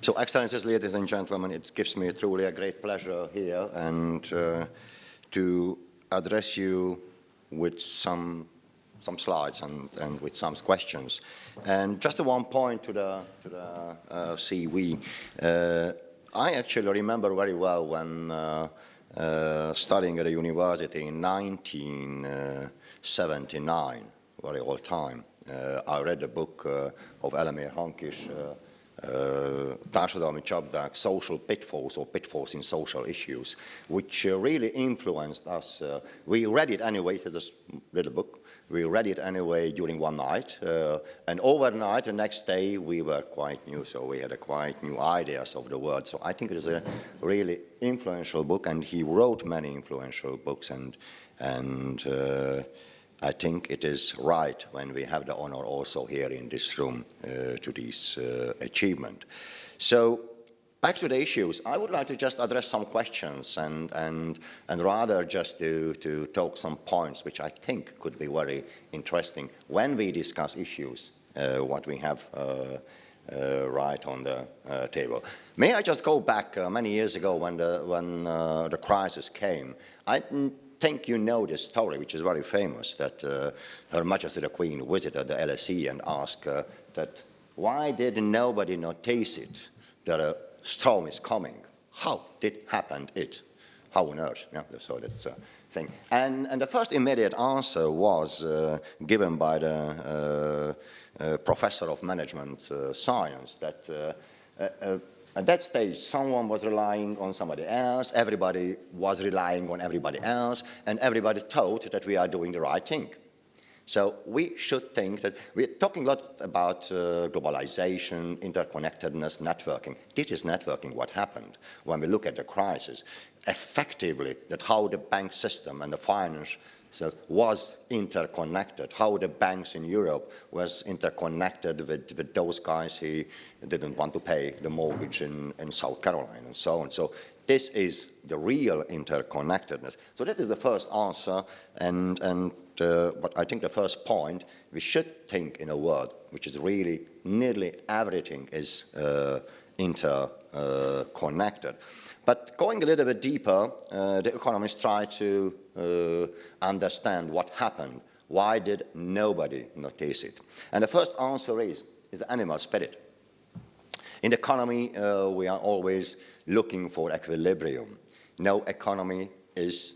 So, Excellencies, ladies and gentlemen, it gives me truly a great pleasure here and to address you with some slides and with some questions. And just one point to the CV. I actually remember very well when studying at a university in 1979, very old time. I read the book of Elemér Hankis, Társadalmi csapdák, Social Pitfalls, or Pitfalls in Social Issues, which really influenced us. We read it anyway, to this little book. We read it anyway during one night, and overnight, the next day, we were quite new, so we had a quite new ideas of the world. So I think it is a really influential book, and he wrote many influential books, and I think it is right when we have the honor also here in this room to this achievement. So back to the issues, I would like to just address some questions and rather just to talk some points which I think could be very interesting when we discuss issues, what we have right on the table. May I just go back many years ago when the crisis came? I think you know this story, which is very famous, that Her Majesty the Queen visited the LSE and asked that why did nobody notice it, that a storm is coming? How did happen it? How on earth? Yeah, so that's a thing. And the first immediate answer was given by the professor of management science that at that stage, someone was relying on somebody else, everybody was relying on everybody else, and everybody thought that we are doing the right thing. So we should think that we're talking a lot about globalization, interconnectedness, networking. This is networking what happened when we look at the crisis. Effectively, that how the bank system and the finance was interconnected, how the banks in Europe was interconnected with those guys who didn't want to pay the mortgage in South Carolina and so on. So this is the real interconnectedness. So that is the first answer, but I think the first point, we should think in a world which is really nearly everything is interconnected. But going a little bit deeper, the economists try to understand what happened. Why did nobody notice it? And the first answer is the animal spirit. In the economy, we are always looking for equilibrium. No economy has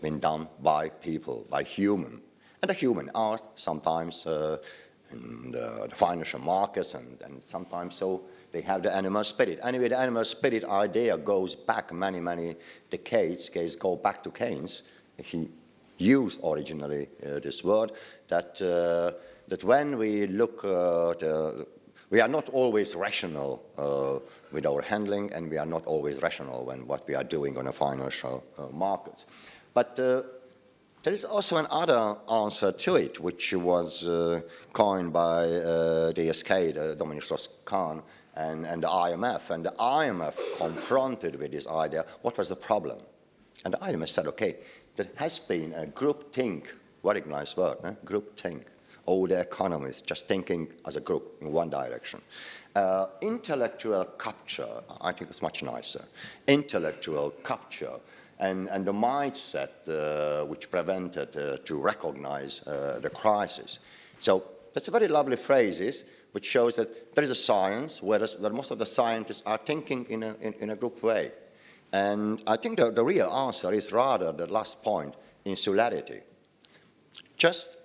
been done by people, by human. And the human are sometimes in the financial markets and sometimes so they have the animal spirit. Anyway, the animal spirit idea goes back many, many decades. Go back to Keynes. He used originally this word, that when we look, we are not always rational with our handling, and we are not always rational when what we are doing on the financial markets. But there is also another answer to it, which was coined by DSK, Dominic Strauss-Kahn, and the IMF. And the IMF confronted with this idea, what was the problem? And the IMF said, okay, there has been a group think, very nice word, group think. All the economists just thinking as a group in one direction. Intellectual capture, I think it's much nicer. Intellectual capture and the mindset which prevented to recognize the crisis. So that's a very lovely phrase, which shows that there is a science where most of the scientists are thinking in a group way. And I think the real answer is rather the last point, insularity. Just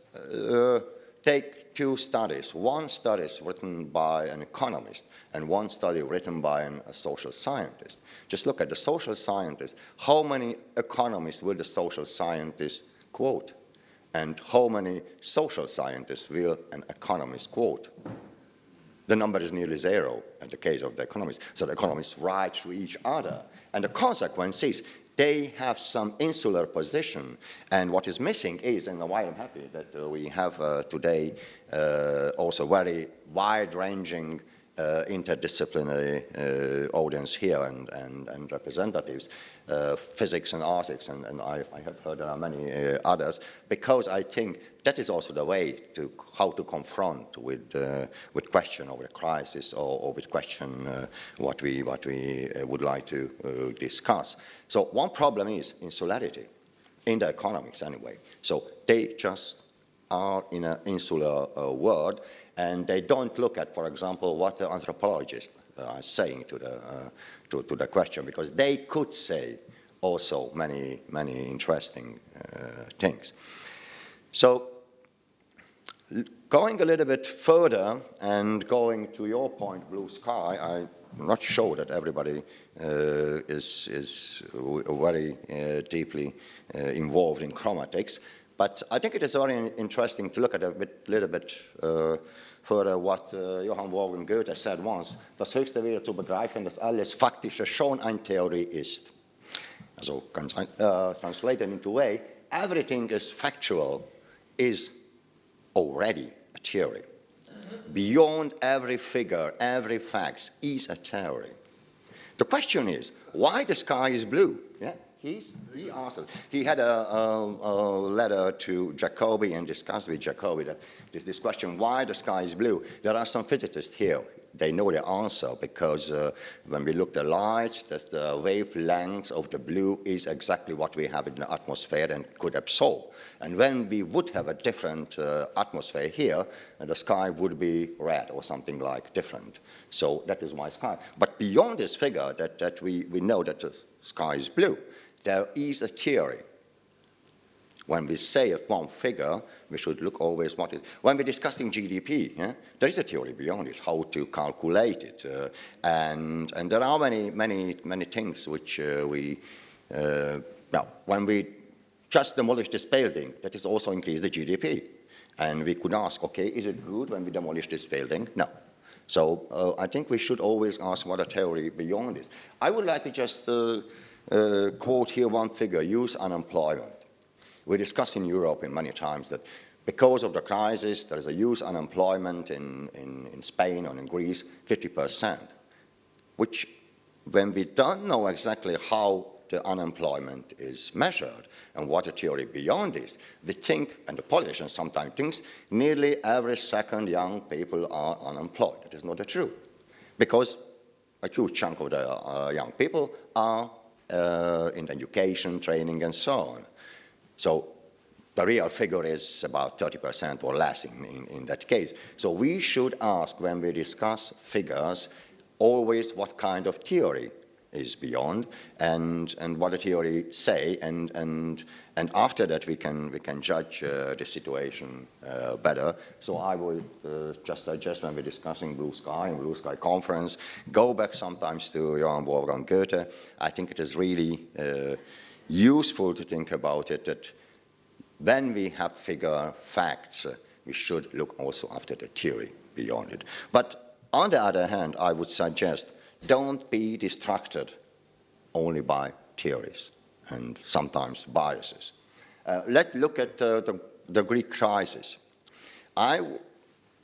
take two studies. One study is written by an economist and one study written by a social scientist. Just look at the social scientist. How many economists will the social scientist quote? And how many social scientists will an economist quote? The number is nearly zero in the case of the economists. So the economists write to each other. And the consequence is they have some insular position. And what is missing is, and why I'm happy that we have today also very wide-ranging interdisciplinary audience here and representatives, physics and artists, and I have heard there are many others, because I think that is also the way to how to confront with question of the crisis or with question what we would like to discuss. So one problem is insularity, in the economics anyway. So they just are in an insular world, and they don't look at, for example, what the anthropologists are saying to the question, because they could say also many interesting things. So going a little bit further and going to your point, blue sky, I'm not sure that everybody is very deeply involved in chromatics, but I think it is very interesting to look at a little bit further what Johann Wolfgang Goethe said once: Das höchste wäre zu begreifen, dass alles Faktische schon eine Theorie ist. Also translated into a way, everything is factual is already a theory. Beyond every figure, every fact is a theory. The question is, why the sky is blue? Yeah? He asked us. He had a letter to Jacobi and discussed with Jacobi that this question, why the sky is blue? There are some physicists here. They know the answer, because when we look at the light, the wavelength of the blue is exactly what we have in the atmosphere and could absorb. And when we would have a different atmosphere here, the sky would be red or something like different. So that is why sky. But beyond this figure, that we know that the sky is blue, there is a theory. When we say of one figure, we should look always what it is. When we're discussing GDP, yeah, there is a theory beyond it, how to calculate it. And there are many things which now, when we just demolish this building, that is also increase the GDP. And we could ask, okay, is it good when we demolish this building? No. So I think we should always ask what a theory beyond is. I would like to just quote here one figure, youth unemployment. We discussed in Europe many times that because of the crisis, there is a youth unemployment in Spain or in Greece, 50%, which when we don't know exactly how the unemployment is measured and what the theory beyond is, we think, and the politicians sometimes think, nearly every second young people are unemployed. That is not the truth, because a huge chunk of the young people are in education, training, and so on. So the real figure is about 30% or less in that case. So we should ask, when we discuss figures, always what kind of theory is beyond and what the theory say, and after that we can judge the situation better. So I would just suggest, when we're discussing blue sky and blue sky conference, go back sometimes to Johann Wolfgang Goethe. I think it is really useful to think about it, that when we have figure facts, we should look also after the theory beyond it. But on the other hand, I would suggest, don't be distracted only by theories and sometimes biases. Let's look at the Greek crisis. I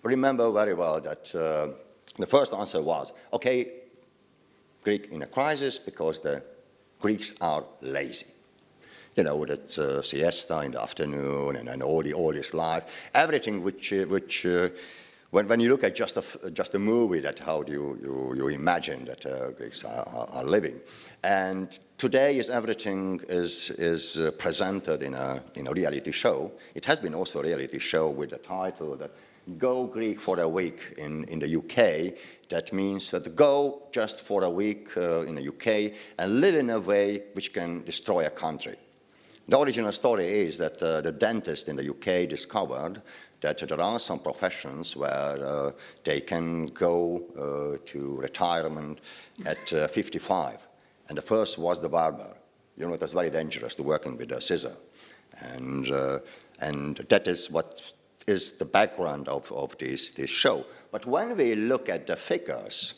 remember very well that the first answer was, okay, Greek in a crisis because the Greeks are lazy. You know, that siesta in the afternoon and all this life, everything which when you look at just a movie, that how do you imagine that Greeks are living. And today everything is presented in a reality show. It has been also a reality show with the title that Go Greek for a Week in the UK. That means that go just for a week in the UK and live in a way which can destroy a country. The original story is that the dentist in the UK discovered that there are some professions where they can go to retirement at 55. And the first was the barber. You know, it was very dangerous to working with a scissor. And that is what is the background of this show. But when we look at the figures,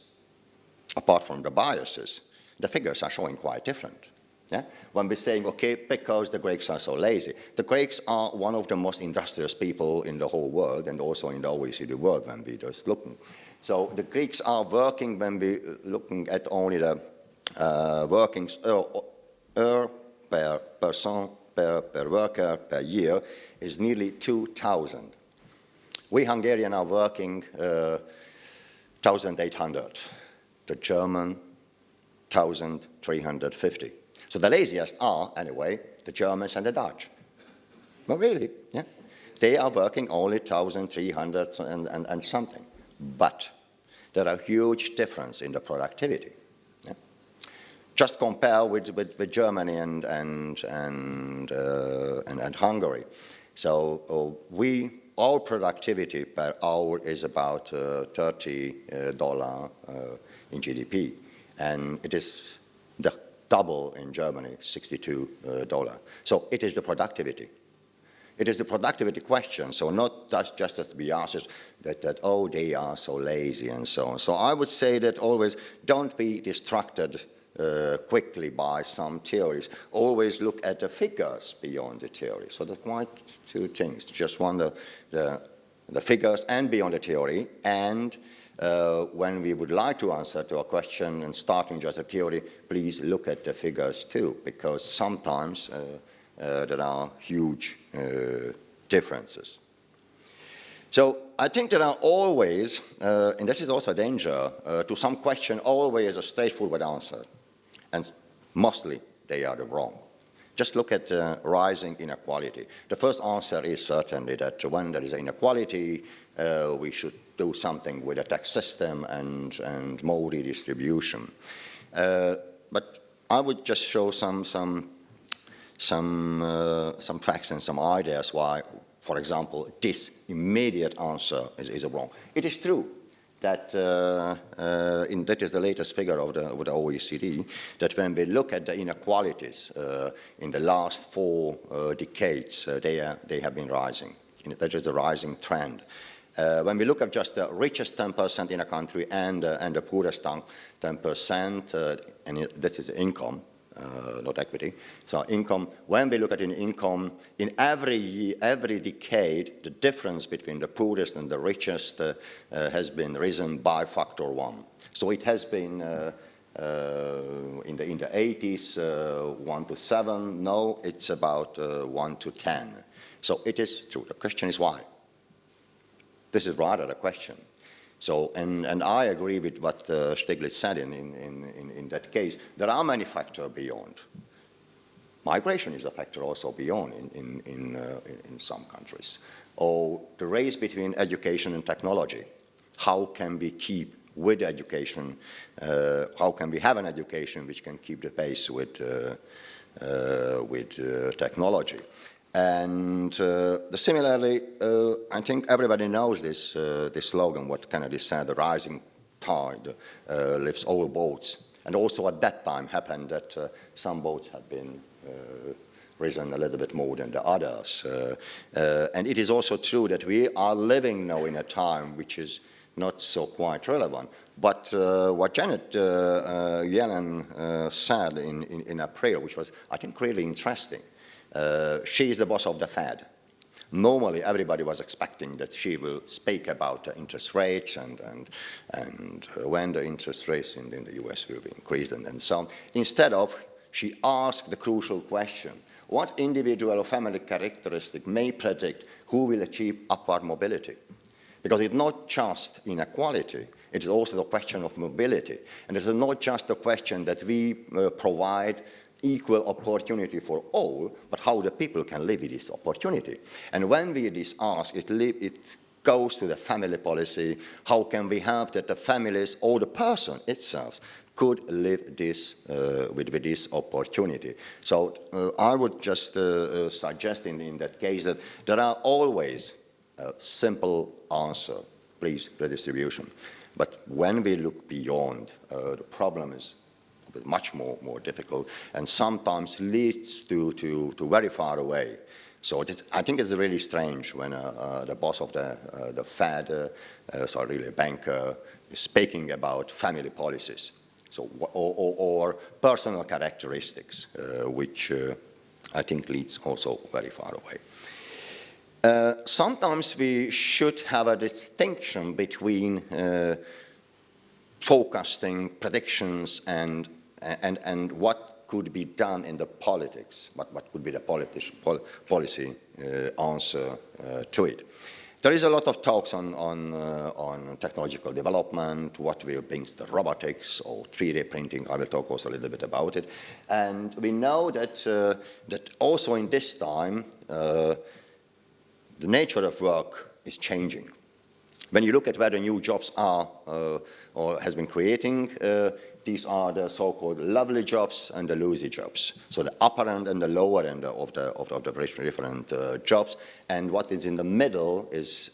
apart from the biases, the figures are showing quite different. Yeah? When we're saying, okay, because the Greeks are so lazy. The Greeks are one of the most industrious people in the whole world, and also in the OECD world when we're just looking. So the Greeks are working, when we're looking at only the workings per person, per worker, per year, is nearly 2,000. We Hungarians are working 1,800. The German, 1,350. So the laziest are, anyway, the Germans and the Dutch. But really, yeah. They are working only 1,300 and something. But there are huge difference in the productivity. Yeah. Just compare with Germany and Hungary. So our productivity per hour is about $30 in GDP, and it is the double in Germany, $62. So it is the productivity. It is the productivity question, so not just that we ask that, oh, they are so lazy and so on. So I would say that always don't be distracted quickly by some theories. Always look at the figures beyond the theory. So there's quite two things. Just one, the figures and beyond the theory, and when we would like to answer to a question and starting just a theory, please look at the figures too, because sometimes there are huge differences. So I think there are always, and this is also a danger, to some question always a straightforward answer, and mostly they are the wrong. Just look at rising inequality. The first answer is certainly that when there is inequality, we should do something with the tax system and more redistribution. But I would just show some facts and some ideas why, for example, this immediate answer is wrong. It is true that, that is the latest figure of the OECD, that when we look at the inequalities in the last 4 decades, they have been rising. That is the rising trend. When we look at just the richest 10% in a country and the poorest 10%, and that is income, not equity. So income, when we look at income, in every decade, the difference between the poorest and the richest has been risen by factor 1. So it has been in the 80s, 1 to 7. Now it's about 1 to 10. So it is true. The question is why? This is rather the question. So, and I agree with what Stiglitz said in that case. There are many factors beyond. Migration is a factor also beyond in some countries. Or the race between education and technology. How can we keep with education, how can we have an education which can keep the pace with technology? And similarly, I think everybody knows this slogan, what Kennedy said, the rising tide lifts all boats. And also at that time happened that some boats had been risen a little bit more than the others. And it is also true that we are living now in a time which is not so quite relevant. But what Janet Yellen said in April, which was, I think, really interesting, she is the boss of the Fed. Normally, everybody was expecting that she will speak about interest rates and when the interest rates in the US will be increased and so on. Instead of, she asked the crucial question, what individual or family characteristic may predict who will achieve upward mobility? Because it's not just inequality, it is also the question of mobility. And it's not just the question that we provide equal opportunity for all, but how the people can live with this opportunity. And when we ask, it goes to the family policy. How can we help that the families or the person itself could live this with this opportunity? So I would just suggest in that case that there are always a simple answer, please, redistribution. But when we look beyond, the problem is much more difficult and sometimes leads to very far away. So I think it's really strange when the boss of the Fed, so really a banker, is speaking about family policies. So, or personal characteristics, which I think leads also very far away. Sometimes we should have a distinction between forecasting, predictions, and what could be done in the politics, what could be the policy answer to it. There is a lot of talks on technological development, what will bring the robotics or 3D printing. I will talk also a little bit about it. And we know that, that also in this time, the nature of work is changing. When you look at where the new jobs are or has been creating, these are the so-called lovely jobs and the lousy jobs. So the upper end and the lower end of the different jobs, and what is in the middle is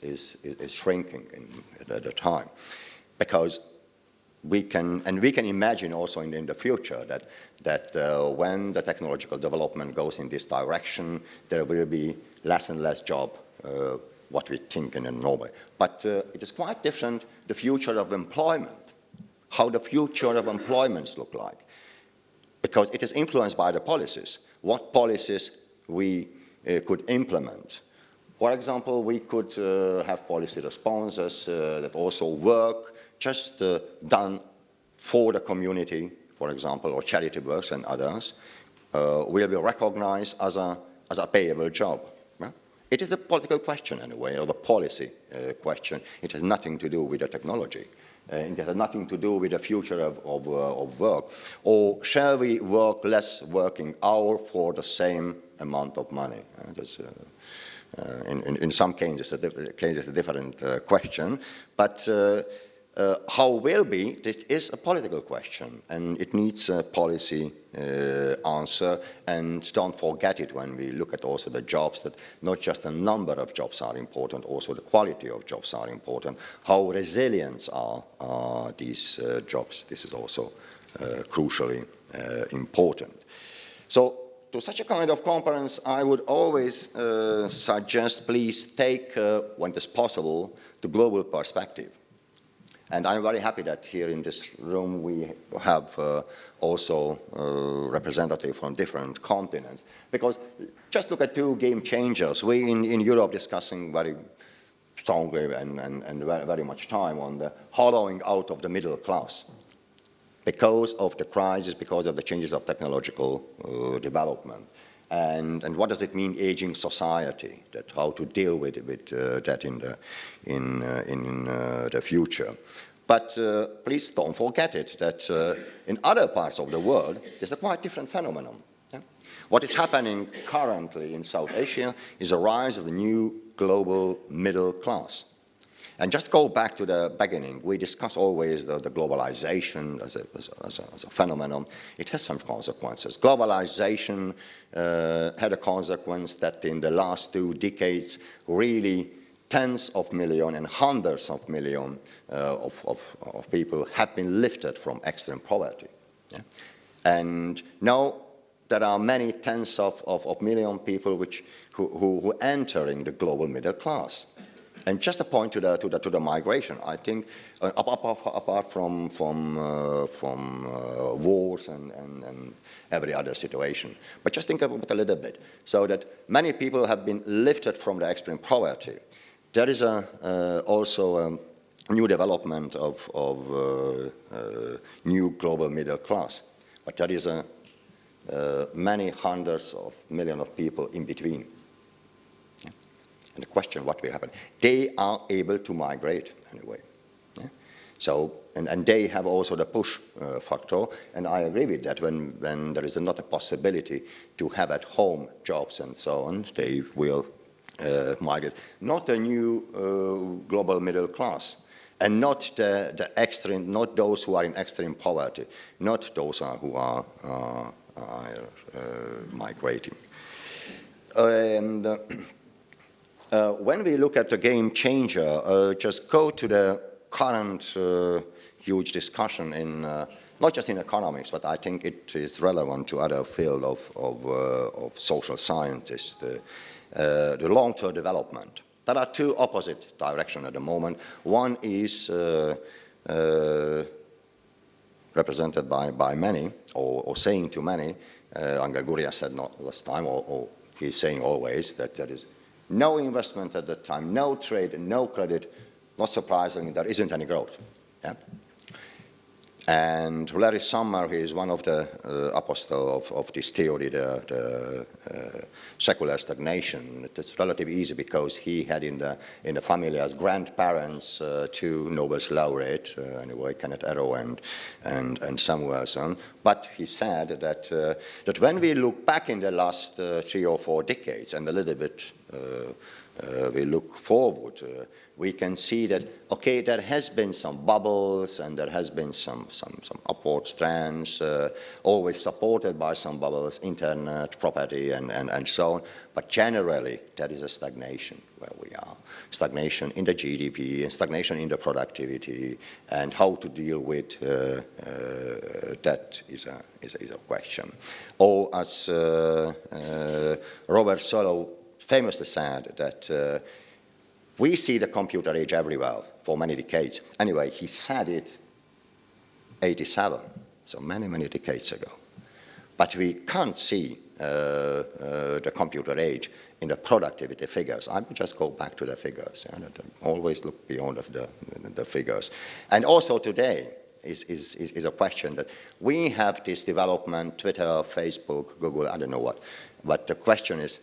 shrinking at the time, because we can imagine also in the future that when the technological development goes in this direction, there will be less and less job. What we think in a normal. But it is quite different, the future of employment, how the future of employments look like, because it is influenced by the policies, what policies we could implement. For example, we could have policy responses that also work just done for the community, for example, or charity works and others, will be recognized as a payable job. It is a political question in a way, or the policy question. It has nothing to do with the technology. It has nothing to do with the future of work. Or shall we work less working hour for the same amount of money? In some cases, it's a different question. But how will be, this is a political question, and it needs a policy answer. And don't forget it when we look at also the jobs, that not just the number of jobs are important, also the quality of jobs are important. How resilient are these jobs? This is also crucially important. So to such a kind of conference, I would always suggest, please take, when it is possible, the global perspective. And I'm very happy that here in this room we have also representatives from different continents. Because just look at two game changers. We in Europe discussing very strongly and very much time on the hollowing out of the middle class. Because of the crisis, because of the changes of technological development. And what does it mean, aging society? That how to deal with that in the future. But please don't forget it that in other parts of the world, there's a quite different phenomenon. Yeah? What is happening currently in South Asia is a rise of the new global middle class. And just go back to the beginning. We discuss always the globalization as a phenomenon. It has some consequences. Globalization had a consequence that in the last 2 decades, really tens of millions and hundreds of millions of people have been lifted from extreme poverty. Yeah? And now there are many tens of million people who are entering the global middle class. And just a point to the migration, I think, apart from wars and every other situation. But just think about it a little bit, so that many people have been lifted from the extreme poverty. There is also a new development of new global middle class, but there is many hundreds of millions of people in between. And the question, what will happen? They are able to migrate anyway. Yeah? So, and they have also the push factor, and I agree with that. When there is not a possibility to have at home jobs and so on, they will migrate. Not a new global middle class, and not the extreme, not those who are in extreme poverty, not those who are migrating. And when we look at the game changer, just go to the current huge discussion in, not just in economics, but I think it is relevant to other fields of social scientists, the long-term development. There are 2 opposite directions at the moment. One is represented by many, or saying to many. Angel Gurria said not last time, or he's saying always, that there is no investment at that time, no trade, no credit. Not surprisingly, there isn't any growth. Yeah? And Larry Summer, he is one of the apostles of this theory, the secular stagnation. It's relatively easy because he had in the family as grandparents two Nobel laureates, anyway, Kenneth Arrow and Samuelson. But he said that when we look back in the last 3 or 4 decades and a little bit we look forward, we can see that, okay, there has been some bubbles and there has been some upward strands, always supported by some bubbles, internet, property, and so on. But generally, there is a stagnation where we are. Stagnation in the GDP, and stagnation in the productivity, and how to deal with that is a question. Or as Robert Solow famously said, that we see the computer age everywhere for many decades. Anyway, he said it 87, so many, many decades ago. But we can't see the computer age in the productivity figures. I would just go back to the figures. Yeah? Always look beyond of the figures. And also today is a question that we have this development, Twitter, Facebook, Google, I don't know what. But the question is,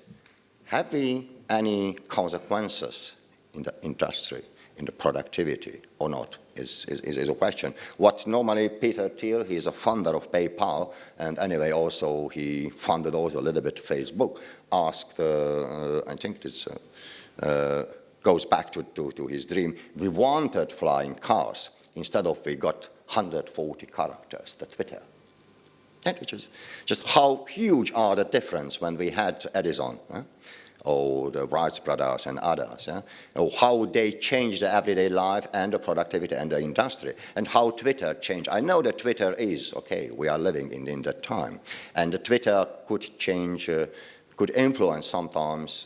have we any consequences in the industry, in the productivity, or not, is a question. What normally Peter Thiel, he is a founder of PayPal, and anyway also he funded also a little bit Facebook, asked, I think this goes back to his dream, we wanted flying cars, instead of we got 140 characters, the Twitter. And which is just how huge are the difference when we had Edison, or the Wright brothers and others, or how they changed the everyday life and the productivity and the industry, and how Twitter changed. I know that Twitter is, okay, we are living in that time, and the Twitter could change, could influence sometimes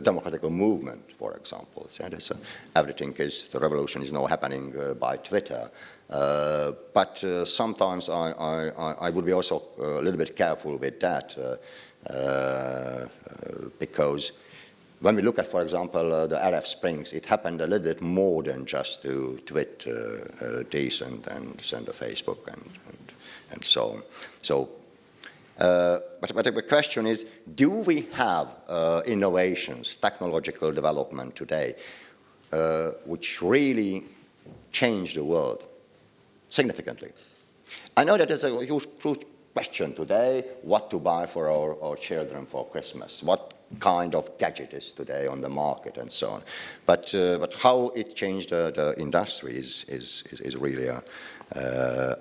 democratic movement, for example. So everything is, the revolution is now happening by Twitter. But sometimes I would be also a little bit careful with that, because when we look at, for example, the Arab Springs, it happened a little bit more than just to tweet this and send a Facebook and so on. So, but the question is, do we have innovations, technological development today, which really change the world significantly? I know that there's a huge question today, what to buy for our children for Christmas, what kind of gadget is today on the market and so on. But how it changed the industry is really a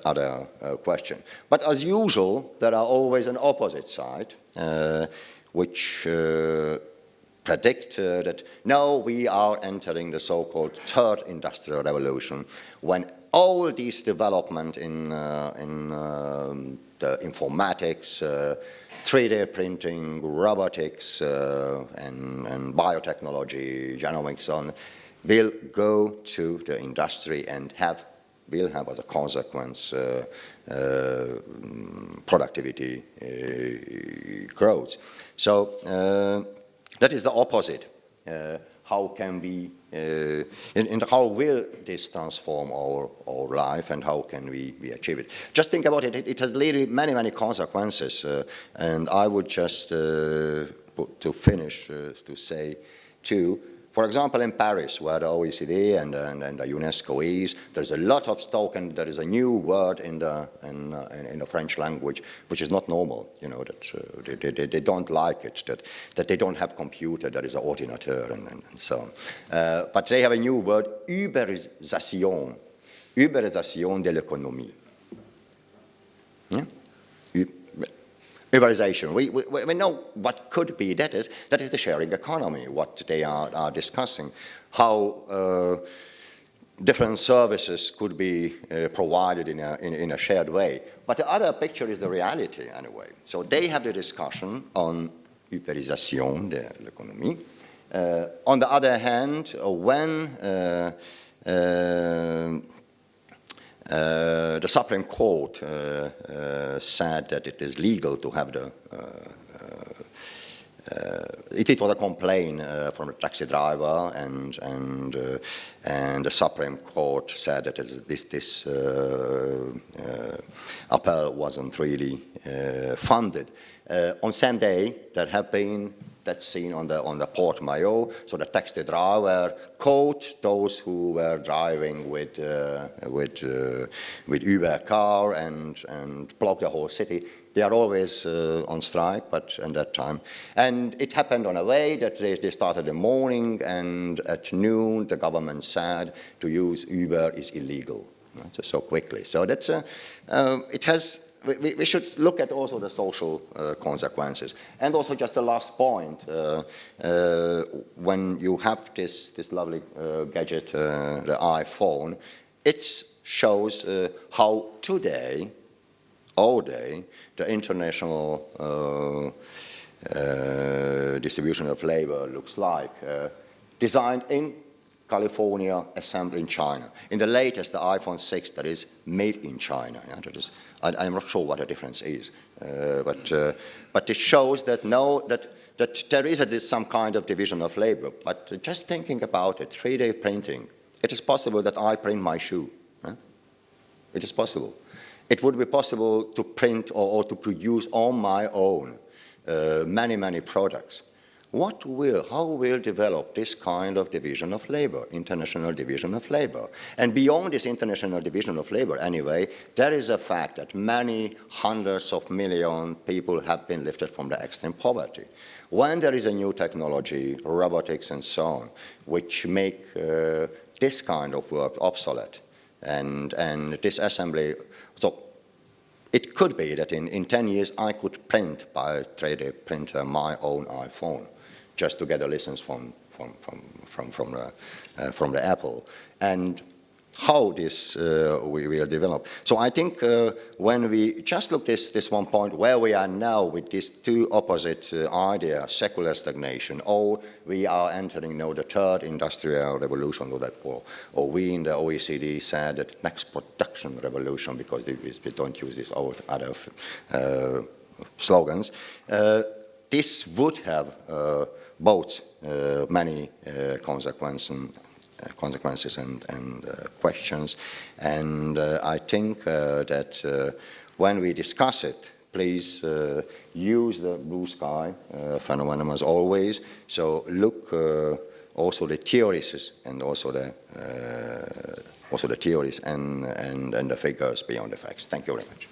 other question. But as usual, there are always an opposite side, which predict that now we are entering the so-called third industrial revolution, when all these development in the informatics, 3D printing, robotics, and biotechnology, genomics, so on, will go to the industry and will have as a consequence productivity growth. So that is the opposite. How can we, and how will this transform our life, and how can we achieve it? Just think about it. It has really many, many consequences. And I would just, to finish, to say two. For example, in Paris, where the OECD and the UNESCO is, there's a lot of talk, and there is a new word in the French language, which is not normal. You know, that they don't like it, that they don't have computer, there is an ordinateur and so on. But they have a new word, Uberisation de l'économie. Yeah? Uberization. We know what could be. That is the sharing economy, what they are discussing, how different services could be provided in a shared way. But the other picture is the reality, anyway. So they have the discussion on Uberisation de l'économie. On the other hand, when The Supreme Court said that it is legal to have the it was a complaint from the taxi driver, and the Supreme Court said that this appeal wasn't really funded. On same day, that's seen on the Port Maillot. So the taxi driver caught those who were driving with Uber car and blocked the whole city. They are always on strike, but at that time. And it happened on a way that they started in the morning, and at noon the government said to use Uber is illegal, so quickly. So that's, it has, we should look at also the social consequences. And also just the last point, when you have this lovely gadget, the iPhone, it shows how today, all day, the international distribution of labor looks like. Designed in California, assembled in China. In the latest, the iPhone 6, that is made in China. Yeah, that is, I'm not sure what the difference is, but it shows that that there is some kind of division of labor. But just thinking about it, 3D printing, it is possible that I print my shoe. Huh? It is possible. It would be possible to print or to produce on my own many products. How will develop this kind of division of labor, international division of labor? And beyond this international division of labor, anyway, there is a fact that many hundreds of million people have been lifted from the extreme poverty. When there is a new technology, robotics and so on, which make this kind of work obsolete, and this assembly, so it could be that in 10 years I could print by a 3D printer my own iPhone, just to get a license from the Apple, and how this we will develop. So I think when we just look this one point where we are now with these two opposite ideas, secular stagnation, or we are entering now the third industrial revolution, or we in the OECD said that next production revolution, because we don't use these old other slogans. This would have both many consequences and questions, and I think that when we discuss it, please use the blue sky phenomenon as always. So look also the theories and also the theories and the figures beyond the facts. Thank you very much.